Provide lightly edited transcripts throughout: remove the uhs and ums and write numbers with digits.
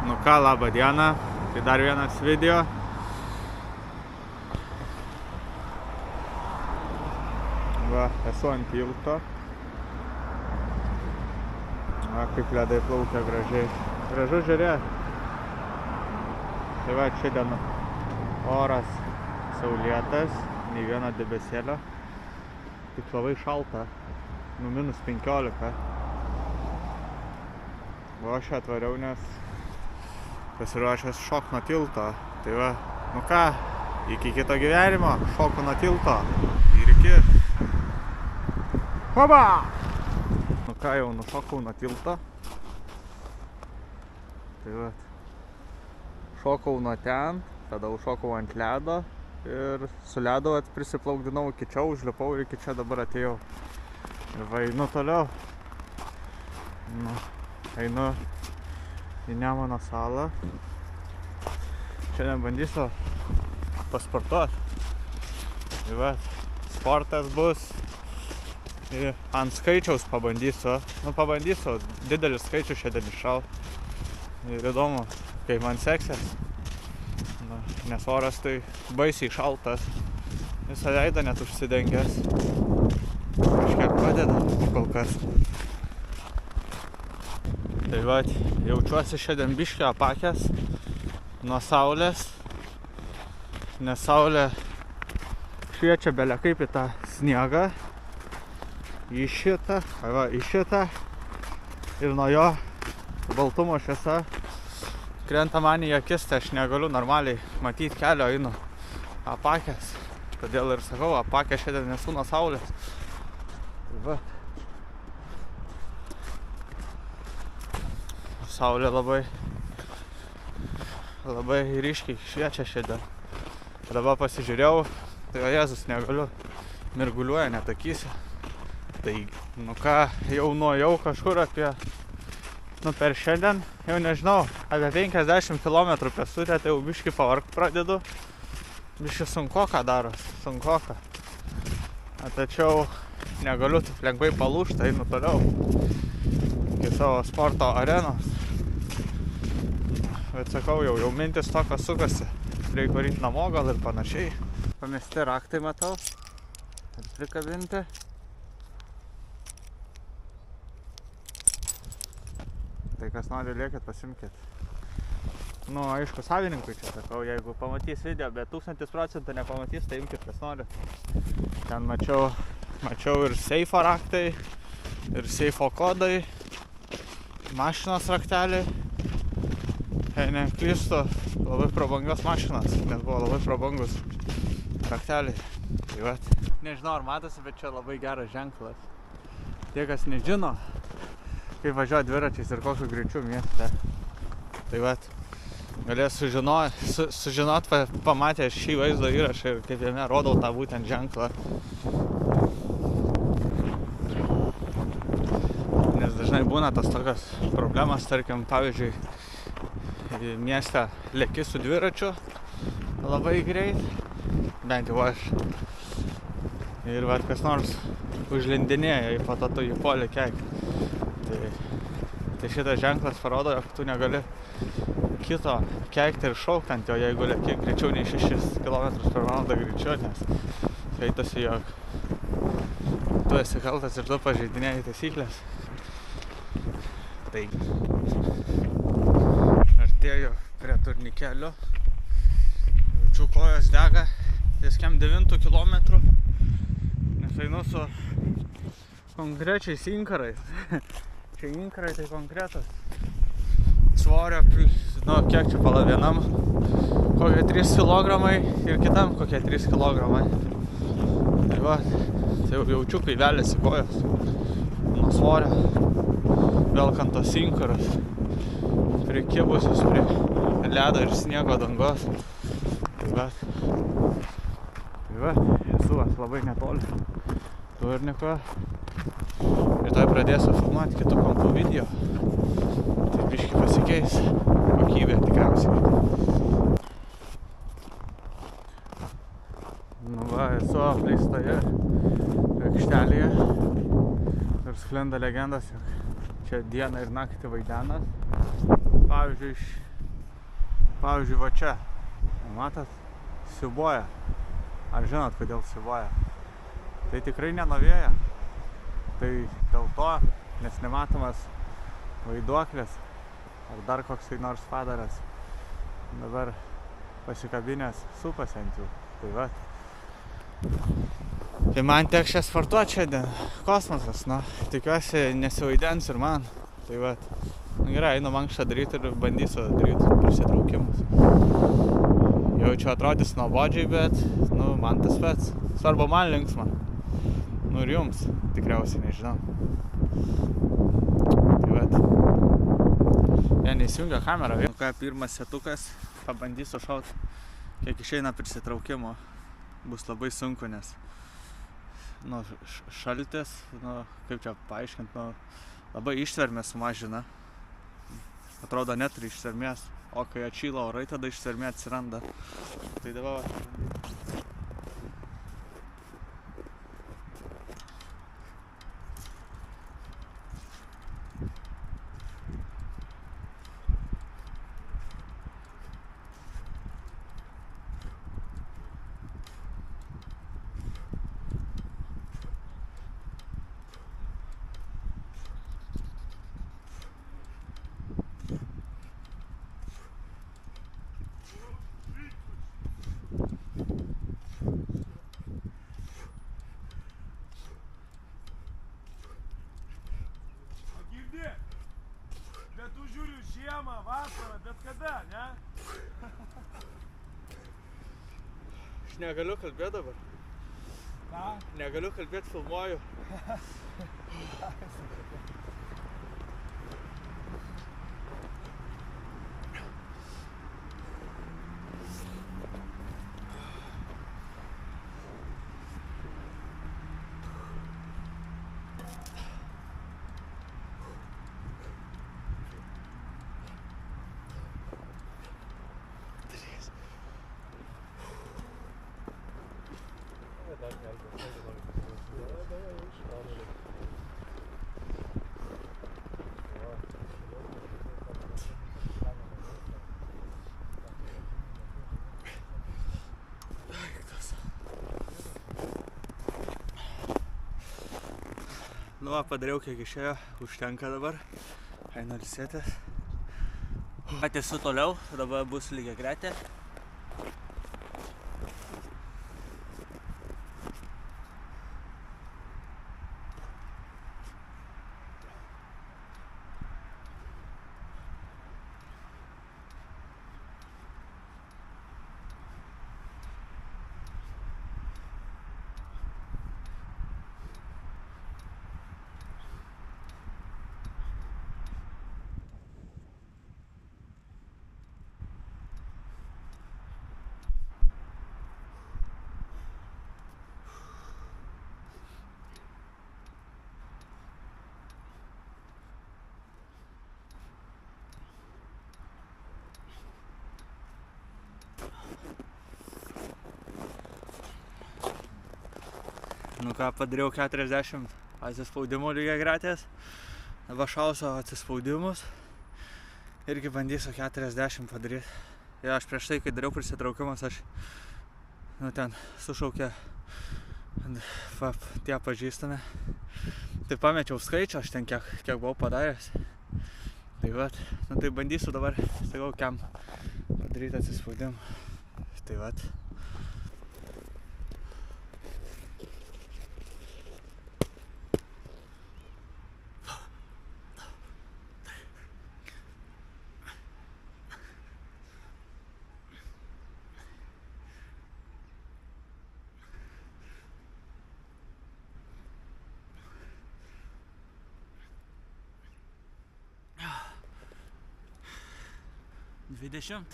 Nu ką, labą dieną, tai dar vienas video. Va, esu ant tilto. Va, kaip ledai plaukia gražiai. Gražu žiūrėti. Tai va, šiandien oras saulėtas, nei vieno debesėlio. Tik labai šalta, nu -15. O aš atvariau, nes pasiruošęs šok nuo tilto. Tai va, nu ką, iki kito gyvenimo, šoku nuo tilto. Ir iki. Hoba! Nu ką, jau nušokau nuo tilto. Tai va, šokau nuo ten, tada užšokau ant ledo. Ir su ledo prisiplaukdinau iki čia, užlipau ir iki čia dabar atėjau. Ir va, einu toliau. Nu, einu į Nemuno salą. Šiandien bandysiu pasportuoti. Tai va, sportas bus. Ir ant skaičiaus pabandysiu. Nu, pabandysiu, didelis skaičius šiandien iššaut. Ir įdomu, kaip man seksis. Nes oras tai baisiai šaltas. Visą veidą net užsidengęs. Kažkiek padeda kol kas. Tai va, jaučiuosi šiandien biškį apakęs nuo saulės. Nes saulė šviečia bele kaip į tą sniegą. Į šitą, į šitą. Ir nuo jo baltumo šviesa krenta man į akis, tai aš negaliu normaliai matyti kelio, einu apakęs. Todėl ir sakau, apakęs šiandien nesu nuo saulės. Va. Saulė labai ryškiai šviečia šiandien. Dabar pasižiūrėjau, tai o Jėzus, negaliu, mirguliuoja net akyse. Tai, nu ką, jau nuėjau kažkur apie, nu per šiandien, jau nežinau, apie 50 km pėstutę, tai jau biškį pavargt pradedu. Biškį sunkoka daros, sunkoka. Tačiau negaliu taip lengvai palūžti, einu toliau iki savo sporto arenos. Bet sakau, jau mintis tokios sukasi. Reikia varyti namo gal ir panašiai. Pamesti raktai matau. Ir prikabinti. Tai kas nori, liekit, pasimkit. Nu, aišku, savininkui čia sakau, jeigu pamatys video, bet 1000% nepamatys, tai imkit, kas nori. Ten mačiau ir seifo raktai, ir seifo kodai, mašinos rakteliai. Jei neklystu, labai prabangios mašinos, nes buvo labai prabangus rakteliai. Tai va, nežinau, ar matosi, bet čia labai geras ženklas. Tie, kas nežino, kaip važiuoja dviračiais ir kokiu greičiu mieste. Tai va, galės sužinot, pamatę šį vaizdo įrašą ir kaip jame rodau tą būtent ženklą. Nes dažnai būna tas tokios problemas, tarkim, pavyzdžiui, mieste leki su dviračiu labai greit, bent jau aš. Ir va, kas nors užlindinėja į patatų į polį keikti. Tai šitas ženklas parodo, jog tu negali kito keikti ir šaukti ant jo, jeigu leki greičiau nei 6 km/h greičiau, nes skaitosi, jog tu esi kaltas ir tu pažeidinėji taisyklės. Tai artėju prie turnikelio. Jaučiu, kojos dega ties kem 9 km, nes einu su konkrečiais inkarais. Čia inkarai tai konkretus. Svorio, nu, kiek čia pala vienam, kokie 3 kg ir kitam kokie 3 kg. Tai va, tai jaučiu, kai veliasi kojos nuo svorio, velkant tos inkarus, prikibusius prie ledo ir sniego dangos. Tai va, esu labai netoli turniko. Rytoj pradėsiu filmuoti kitų kampų video. Tai biškį pasikeis kokybė tikriausiai. Nu va, esu apleistoje aikštelėje ir sklinda legendas, jog čia dieną ir naktį vaidenas. Pavyzdžiui, pavyzdžiui, va čia. Matot, siubuoja. Ar žinot, kodėl siubuoja? Tai tikrai ne nuo vėjo. Tai dėl to, nes nematomas vaiduoklis ar dar koksai nors padaras dabar pasikabinės supasi ant jų. Tai va. Tai man teks čia sportuoti šiandien. Kosmosas, na, tikiuosi nesivaidens ir man. Tai va. Gerai, einu mankštą daryti ir bandysiu daryti prisitraukimus. Jaučiu atrodys nuobodžiai, bet, man tas pats. Svarbu man linksma. Ir jums tikriausiai nežinau. Tai va. Vien įsijungia kamerą. Ką, pirmas setukas. Pabandysiu šaut. Kiek išeina prisitraukimo. Bus labai sunku, nes šaltis, kaip čia paaiškinti, labai ištvermę sumažina. Atrodo neturi ištvermės, o kai atšyla orai, tada ištvermė atsiranda. Tai dabar žiemą, vasarą, bet kada, ne? Aš negaliu kalbėti dabar. Ką? Negaliu kalbėti, filmuoju. Padariau kiek išėjo, užtenka dabar. Einu ilsėtis. Tęsiu toliau, dabar bus lygiagretė. Padariau 40 atsispaudimų lygiagretės. Dabar šausiu atsispaudimus. Irgi bandysiu 40 padaryti. Ir aš prieš tai, kai dariau prisitraukimus, aš ten sušaukė tie pažįstami. Tai pamečiau skaičių, aš ten kiek buvau padaręs. Tai vat, tai bandysiu dabar, sakau, kiam padaryti atsispaudimą. Tai vat. Dvidešimt.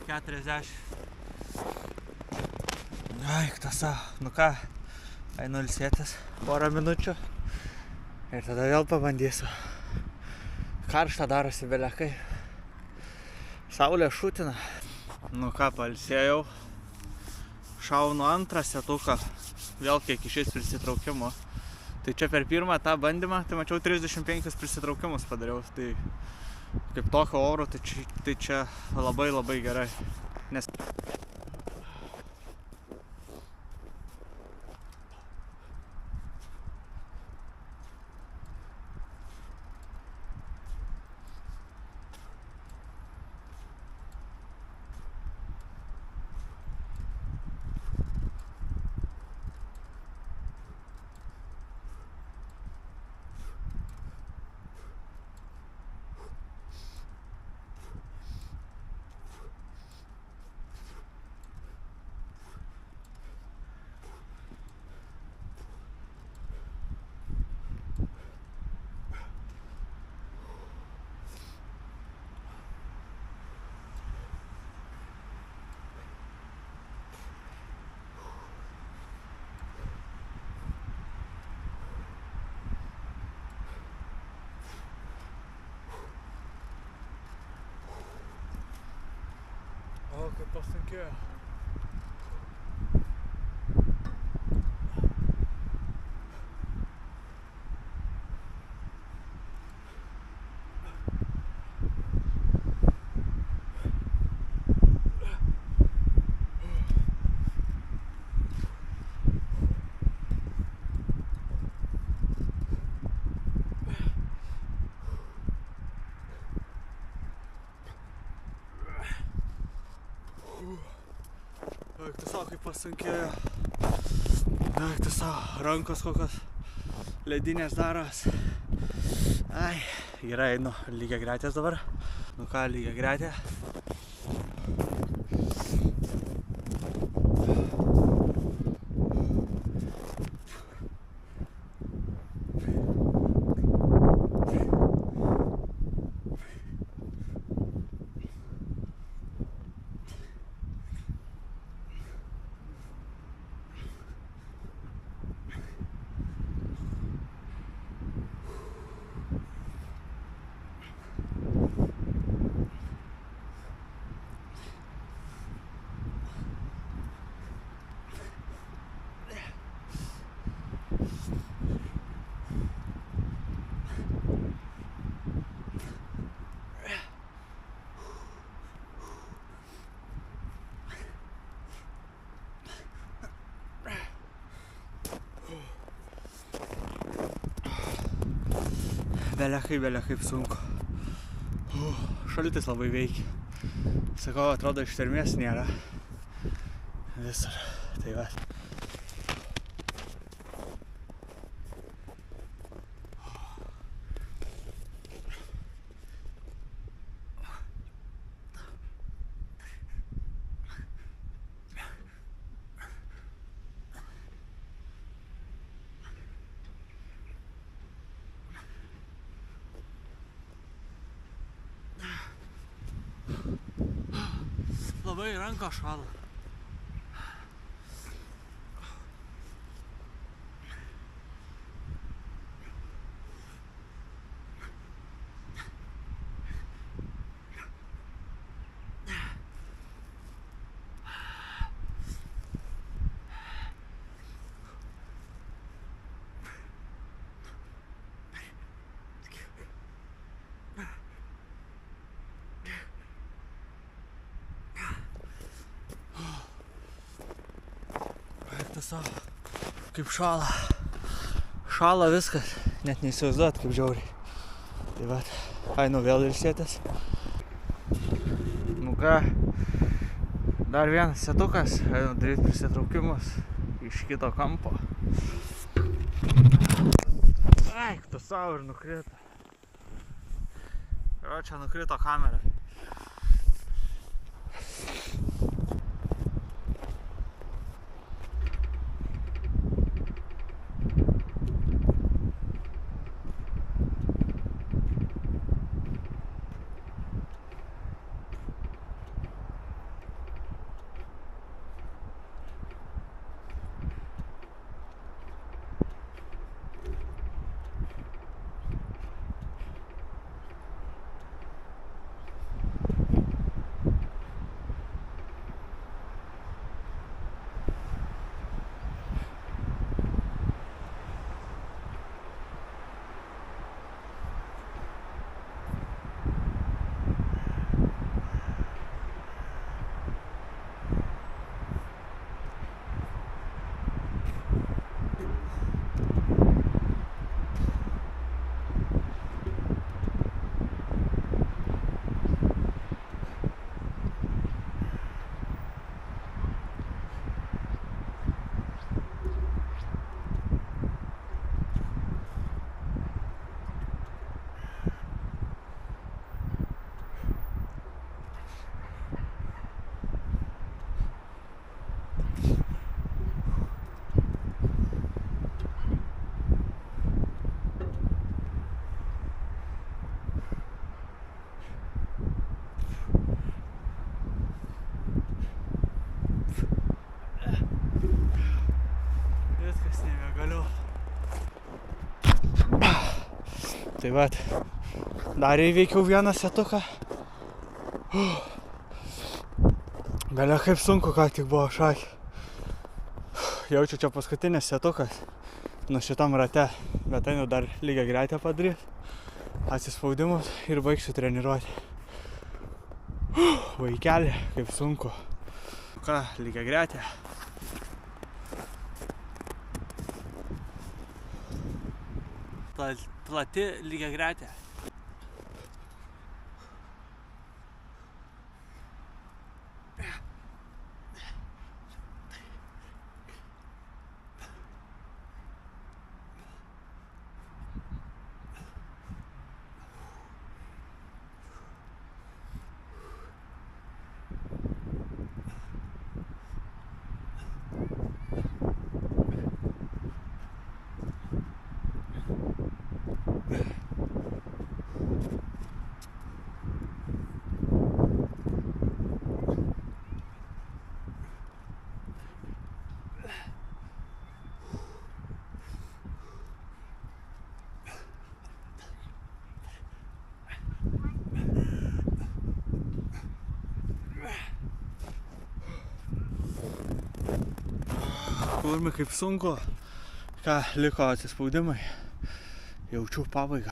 40. Eik, tasa, nu ką, einu ilsėtis porą minučių ir tada vėl pabandysiu. Karšta darosi belekai. Saulė šutina. Nu ką, pailsėjau. Šaunu antrą setuką. Vėl kiek išeis prisitraukimo. Tai čia per pirmą tą bandymą, tai mačiau 35 prisitraukimus padariau. Tai kaip tokio oro, tai čia labai labai gerai. Nes o, kaip pasunkėjo. Eik, tu savo, kaip pasunkėjo. Eik, tu savo, rankos kokios ledinės daros. Ai, gerai, einu lygiagretės dabar. Nu ką, lygiagretė. Belekai sunku. Šaltis labai veikia. Sakau, atrodo, ištvermės nėra. Visur. Tai va. Labai ranka šala. Savo, kaip šala. Šala viskas, net neįsivaizduot kaip žiauriai. Tai va, einu vėl ilsėtis. Nu ką, dar vienas setukas, einu daryti prisitraukimus iš kito kampo. Eik, tu savo ir nukrito. Ir čia nukrito kamera. Tai vat, dar įveikiau vieną setuką. Belia kaip sunku, ką tik buvo šakė. Jaučiu čia paskutinis setukas nu šitam rate, bet tai dar lygiagretę padaryt. Atsispaudimus ir baigsiu treniruoti. Vaikelį, kaip sunku. Ką, lygiagretę. Plati lygiagretė. Kurmi kaip sunku, ką liko atsispaudimai, jaučiu pabaigą.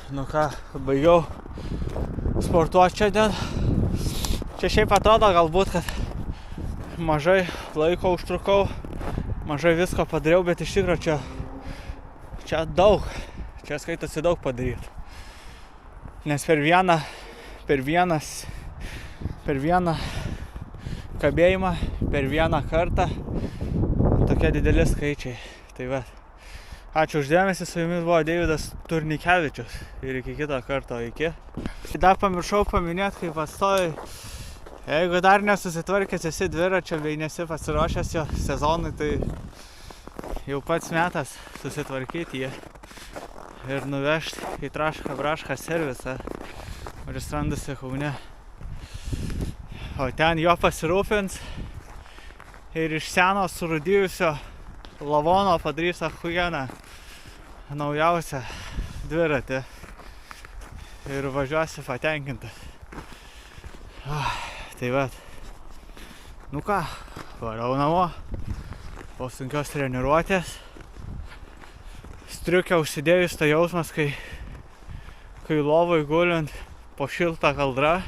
Nu ką, baigiau sportuoti šiandien. Čia šiaip atrodo galbūt, kad mažai laiko užtrukau, mažai visko padariau, bet iš tikrųjų čia daug, čia skaitosi daug padaryti. Nes per vieną kabėjimą, per vieną kartą tokie dideli skaičiai. Tai va. Ačiū uždėmesį, su jumis buvo Deividas Turnikevičius ir iki kito karto, iki. Dar pamiršau paminėti, kaip pastovi, jeigu dar nesusitvarkęs esi dviračio bei nesi pasiruošęs jo sezonui, tai jau pats metas susitvarkyti jį ir nuvežti į Trašką Brašką servisą, kuris randasi Kaune. O ten jo pasirūpins ir iš seno surūdijusio lavono padarys achujieną naujausią dviratį ir važiuosi patenkintas. Tai vat. Nu ką, varau namo po sunkios treniruotės. Striukę užsidėjus tai jausmas, kai lovoj gulint po šiltą kaldrą,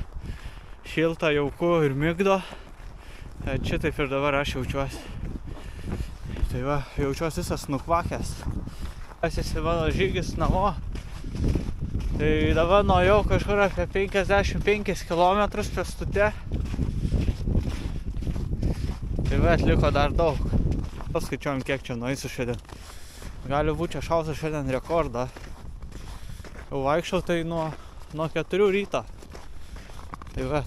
šiltą jauku ir migdo. Čia taip ir dabar aš jaučiuosi. Tai va, jaučiuosi visas nukvakęs. Esi mano žygis namo. Tai dabar nuėjau kažkur apie 55 km pėstute. Tai va, atliko dar daug. Paskaičiuojam, kiek čia nueisiu šiandien. Gali būti čia šausiu šiandien rekordą. Jau vaikščiau tai nuo 4 ryto. Tai va.